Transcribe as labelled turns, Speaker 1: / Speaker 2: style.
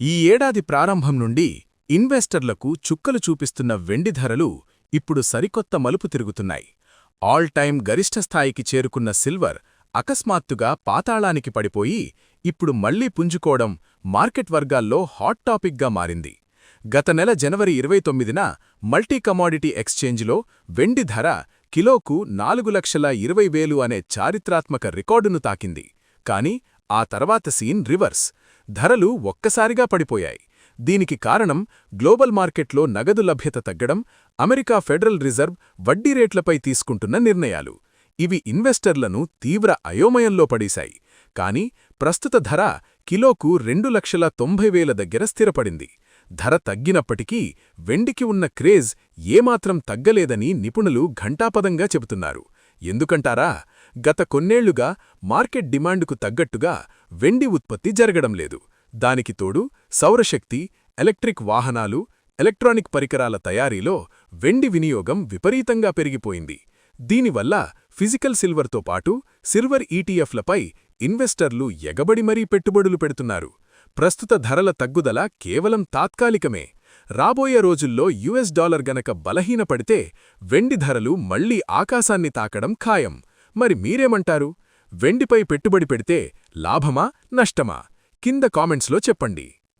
Speaker 1: ఈ ఏడాది ప్రారంభం నుండి ఇన్వెస్టర్లకు చుక్కలు చూపిస్తున్న వెండి ధరలు ఇప్పుడు సరికొత్త మలుపు తిరుగుతున్నాయి. ఆల్ టైమ్ గరిష్ఠ స్థాయికి చేరుకున్న సిల్వర్ అకస్మాత్తుగా పాతాళానికి పడిపోయి ఇప్పుడు మళ్లీ పుంజుకోవడం మార్కెట్ వర్గాల్లో హాట్ టాపిక్గా మారింది. గత నెల జనవరి 29న మల్టీ కమోడిటీ ఎక్స్చేంజ్లో వెండి ధర కిలోకు 4,20,000 అనే చారిత్రాత్మక రికార్డును తాకింది. కాని ఆ తర్వాత సీన్ రివర్స్. ధరలు ఒక్కసారిగా పడిపోయాయి. దీనికి కారణం గ్లోబల్ మార్కెట్లో నగదు లభ్యత తగ్గడం, అమెరికా ఫెడరల్ రిజర్వ్ వడ్డీ రేట్లపై తీసుకుంటున్న నిర్ణయాలు. ఇవి ఇన్వెస్టర్లను తీవ్ర అయోమయంలో పడేశాయి. కాని ప్రస్తుత ధర కిలోకు 2,90,000 దగ్గర స్థిరపడింది. ధర తగ్గినప్పటికీ వెండికి ఉన్న క్రేజ్ ఏమాత్రం తగ్గలేదని నిపుణులు ఘంటాపదంగా చెబుతున్నారు. ఎందుకంటారా? గత కొన్నేళ్లుగా మార్కెట్ డిమాండుకు తగ్గట్టుగా వెండి ఉత్పత్తి జరగడం లేదు. దానికి తోడు సౌరశక్తి, ఎలక్ట్రిక్ వాహనాలు, ఎలక్ట్రానిక్ పరికరాల తయారీలో వెండి వినియోగం విపరీతంగా పెరిగిపోయింది. దీనివల్ల ఫిజికల్ సిల్వర్తో పాటు సిల్వర్ ఈటీఎఫ్లపై ఇన్వెస్టర్లు ఎగబడి మరీ పెట్టుబడులు పెడుతున్నారు. ప్రస్తుత ధరల తగ్గుదల కేవలం తాత్కాలికమే. రాబోయే రోజుల్లో యుఎస్ డాలర్ గనక బలహీనపడితే వెండి ధరలు మళ్లీ ఆకాశాన్ని తాకడం ఖాయం. మరి మీరేమంటారు? వెండిపై పెట్టుబడి పెడితే లాభమా, నష్టమా? కింద కామెంట్స్లో చెప్పండి.